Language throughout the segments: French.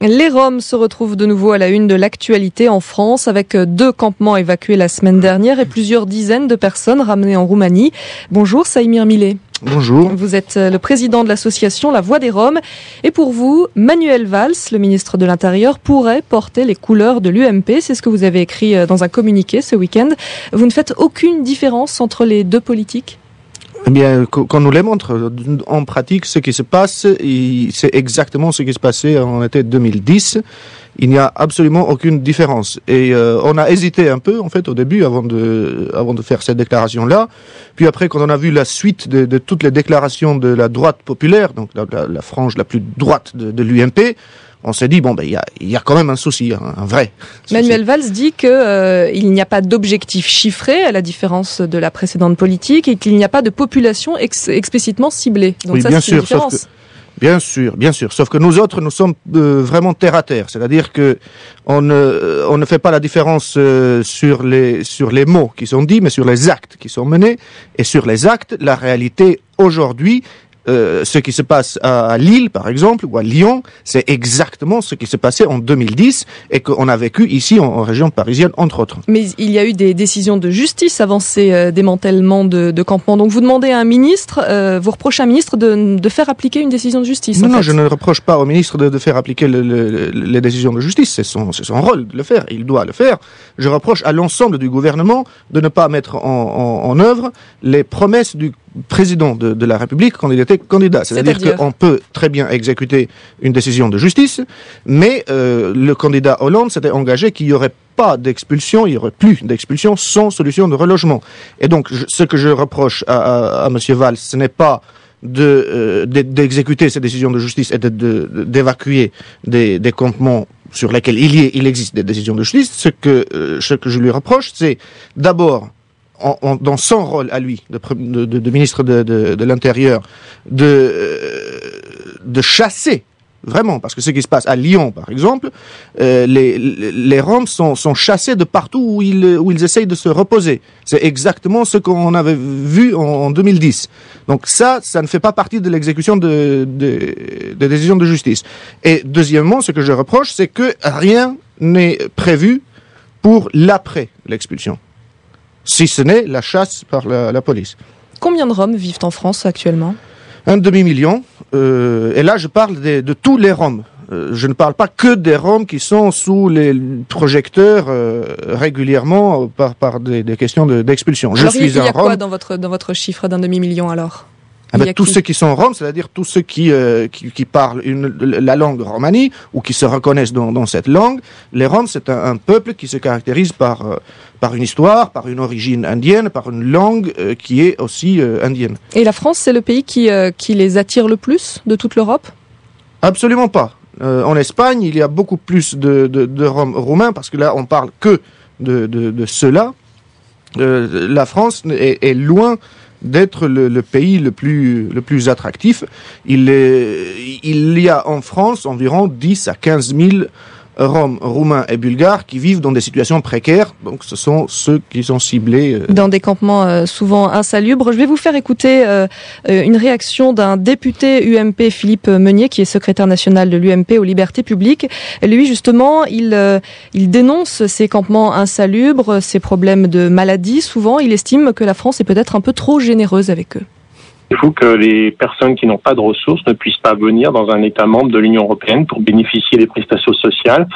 Les Roms se retrouvent de nouveau à la une de l'actualité en France avec 2 campements évacués la semaine dernière et plusieurs dizaines de personnes ramenées en Roumanie. Bonjour Saïmir Millet. Bonjour. Vous êtes le président de l'association La Voix des Roms. Et pour vous, Manuel Valls, le ministre de l'Intérieur, pourrait porter les couleurs de l'UMP. C'est ce que vous avez écrit dans un communiqué ce week-end. Vous ne faites aucune différence entre les deux politiques ? Eh bien, quand nous les montre en pratique, ce qui se passe, c'est exactement ce qui se passait en été 2010. Il n'y a absolument aucune différence. Et on a hésité un peu, en fait, au début, avant de faire cette déclaration-là. Puis après, quand on a vu la suite de toutes les déclarations de la droite populaire, donc la frange la plus droite de l'UMP, on s'est dit, il y a quand même un souci, un vrai souci. Manuel Valls dit qu'il n'y a pas d'objectif chiffré, à la différence de la précédente politique, et qu'il n'y a pas de population explicitement ciblée. Donc oui, ça, c'est une différence. Bien sûr. Sauf que nous autres, nous sommes vraiment terre à terre. C'est-à-dire que on ne fait pas la différence sur les mots qui sont dits, mais sur les actes qui sont menés. Et sur les actes, la réalité aujourd'hui, ce qui se passe à Lille, par exemple, ou à Lyon, c'est exactement ce qui s'est passé en 2010 et qu'on a vécu ici en région parisienne, entre autres. Mais il y a eu des décisions de justice avant ces démantèlements de campements. Donc vous demandez à un ministre, vous reprochez à un ministre de faire appliquer une décision de justice. Non, je ne reproche pas au ministre de faire appliquer les décisions de justice. C'est son rôle de le faire. Il doit le faire. Je reproche à l'ensemble du gouvernement de ne pas mettre en œuvre les promesses du président de la République quand il était candidat. C'est-à-dire qu'on peut très bien exécuter une décision de justice, mais le candidat Hollande s'était engagé qu'il n'y aurait pas d'expulsion, il n'y aurait plus d'expulsion sans solution de relogement. Et donc, ce que je reproche à M. Valls, ce n'est pas d'exécuter ces décisions de justice et d'évacuer des campements sur lesquels il existe des décisions de justice. Ce que je lui reproche, c'est d'abord, dans son rôle à lui, de ministre de l'Intérieur, de chasser, vraiment, parce que ce qui se passe à Lyon, par exemple, les Roms sont chassés de partout où ils essayent de se reposer. C'est exactement ce qu'on avait vu en 2010. Donc ça ne fait pas partie de l'exécution de décisions de justice. Et deuxièmement, ce que je reproche, c'est que rien n'est prévu pour l'après l'expulsion, si ce n'est la chasse par la police. Combien de Roms vivent en France actuellement ? 1,5 million. Et là, je parle de tous les Roms. Je ne parle pas que des Roms qui sont sous les projecteurs régulièrement par des questions d'expulsion. Alors, il y a quoi dans votre chiffre d'1,5 million alors ? Tous ceux qui sont Roms, c'est-à-dire tous ceux qui parlent la langue romanie ou qui se reconnaissent dans cette langue. Les Roms, c'est un peuple qui se caractérise par une histoire, par une origine indienne, par une langue qui est aussi indienne. Et la France, c'est le pays qui les attire le plus de toute l'Europe ? Absolument pas. En Espagne, il y a beaucoup plus de Roms roumains, parce que là, on parle que de ceux-là. La France est loin d'être le pays le plus attractif. Il y a en France environ 10 à 15 000 Roms, Roumains et Bulgares qui vivent dans des situations précaires. Donc ce sont ceux qui sont ciblés. Dans des campements souvent insalubres. Je vais vous faire écouter une réaction d'un député UMP, Philippe Meunier, qui est secrétaire national de l'UMP aux libertés publiques. Et lui, justement, il dénonce ces campements insalubres, ces problèmes de maladie. Souvent, il estime que la France est peut-être un peu trop généreuse avec eux. Il faut que les personnes qui n'ont pas de ressources ne puissent pas venir dans un État membre de l'Union européenne pour bénéficier des prestations sociales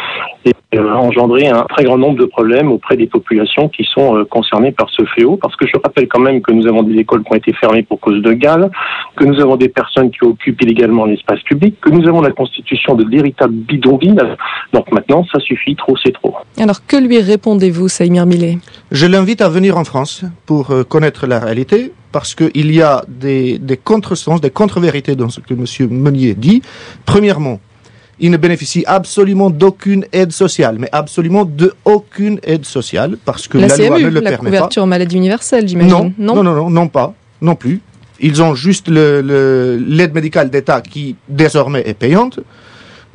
et engendrer un très grand nombre de problèmes auprès des populations qui sont concernées par ce fléau. Parce que je rappelle quand même que nous avons des écoles qui ont été fermées pour cause de gaz, que nous avons des personnes qui occupent illégalement l'espace public, que nous avons la constitution de véritables bidonvilles. Donc maintenant, ça suffit, trop c'est trop. Alors que lui répondez-vous, Saïmir Millet ? Je l'invite à venir en France pour connaître la réalité, parce qu'il y a des contresens, des contre-vérités dans ce que M. Meunier dit. Premièrement, il ne bénéficie absolument d'aucune aide sociale, mais absolument de aucune aide sociale, parce que la loi ne le permet pas. La couverture maladie universelle, j'imagine. Non plus. Ils ont juste l'aide médicale d'État qui désormais est payante,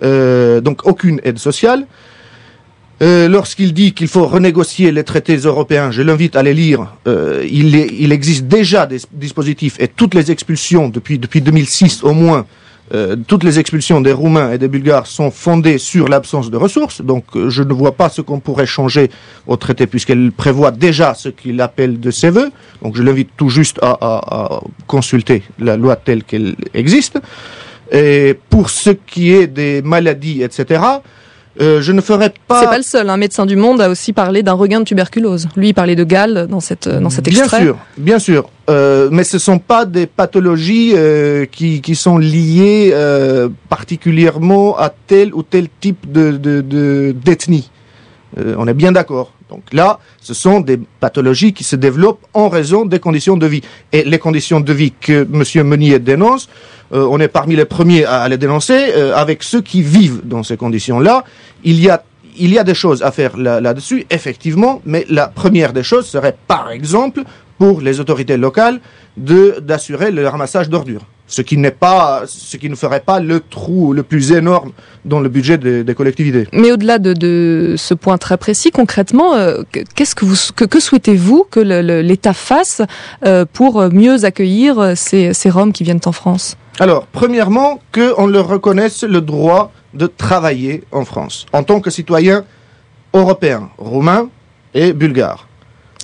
donc aucune aide sociale. Lorsqu'il dit qu'il faut renégocier les traités européens, je l'invite à les lire. Il existe déjà des dispositifs et toutes les expulsions depuis 2006 au moins toutes les expulsions des Roumains et des Bulgares sont fondées sur l'absence de ressources. Donc, je ne vois pas ce qu'on pourrait changer au traité puisqu'elle prévoit déjà ce qu'il appelle de ses voeux. Donc, je l'invite tout juste à consulter la loi telle qu'elle existe. Et pour ce qui est des maladies, etc., je ne ferai pas... C'est pas le seul, un médecin du Monde a aussi parlé d'un regain de tuberculose. Lui, il parlait de Galles dans cet extrait. Bien sûr. Mais ce ne sont pas des pathologies qui sont liées particulièrement à tel ou tel type d'ethnie. On est bien d'accord. Donc là, ce sont des pathologies qui se développent en raison des conditions de vie. Et les conditions de vie que M. Meunier dénonce, on est parmi les premiers à les dénoncer, avec ceux qui vivent dans ces conditions-là. Il y a des choses à faire là-dessus, effectivement, mais la première des choses serait, par exemple, pour les autorités locales, d'assurer le ramassage d'ordures. Ce qui ne ferait pas le trou le plus énorme dans le budget des collectivités. Mais au-delà de ce point très précis, concrètement, que souhaitez-vous que l'État fasse pour mieux accueillir ces Roms qui viennent en France ? Alors, premièrement, qu'on leur reconnaisse le droit de travailler en France, en tant que citoyen européen, roumain et bulgare.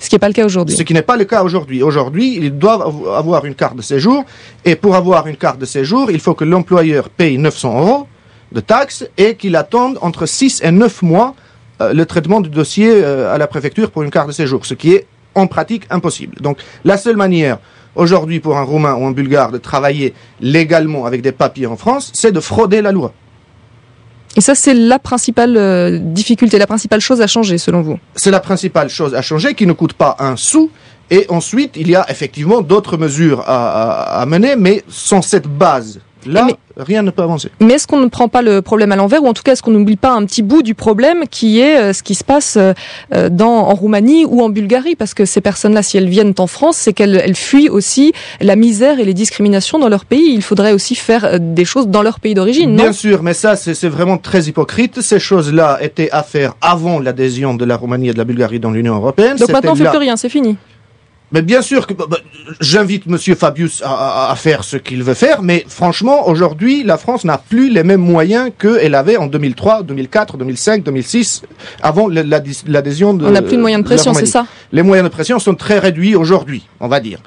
Ce qui n'est pas le cas aujourd'hui. Ce qui n'est pas le cas aujourd'hui. Aujourd'hui, ils doivent avoir une carte de séjour. Et pour avoir une carte de séjour, il faut que l'employeur paye 900 € de taxes et qu'il attende entre 6 et 9 mois le traitement du dossier à la préfecture pour une carte de séjour. Ce qui est en pratique impossible. Donc la seule manière aujourd'hui pour un Roumain ou un Bulgare de travailler légalement avec des papiers en France, c'est de frauder la loi. Et ça, c'est la principale difficulté, la principale chose à changer, selon vous ? C'est la principale chose à changer, qui ne coûte pas un sou. Et ensuite, il y a effectivement d'autres mesures à mener, mais sans cette base-là, rien ne peut avancer. Mais est-ce qu'on ne prend pas le problème à l'envers, ou en tout cas, est-ce qu'on n'oublie pas un petit bout du problème, qui est ce qui se passe en Roumanie ou en Bulgarie ? Parce que ces personnes-là, si elles viennent en France, c'est qu'elles fuient aussi la misère et les discriminations dans leur pays. Il faudrait aussi faire des choses dans leur pays d'origine, non ? Bien sûr, mais ça, c'est vraiment très hypocrite. Ces choses-là étaient à faire avant l'adhésion de la Roumanie et de la Bulgarie dans l'Union européenne. Donc maintenant, on ne fait plus rien, c'est fini. Mais bien sûr que j'invite M. Fabius à faire ce qu'il veut faire, mais franchement, aujourd'hui, la France n'a plus les mêmes moyens qu'elle avait en 2003, 2004, 2005, 2006, avant l'adhésion de... On n'a plus de moyens de pression, c'est ça ? Les moyens de pression sont très réduits aujourd'hui, on va dire.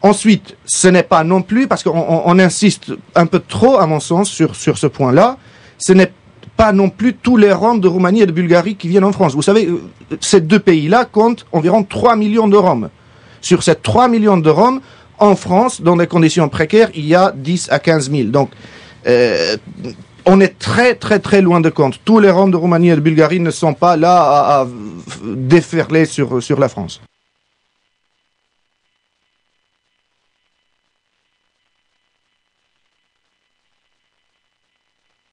Ensuite, ce n'est pas non plus, parce qu'on insiste un peu trop, à mon sens, sur ce point-là, ce n'est pas non plus tous les Roms de Roumanie et de Bulgarie qui viennent en France. Vous savez, ces deux pays-là comptent environ 3 millions de Roms. Sur ces 3 millions de Roms, en France, dans des conditions précaires, il y a 10 à 15 000. Donc, on est très, très, très loin de compte. Tous les Roms de Roumanie et de Bulgarie ne sont pas là à déferler sur la France.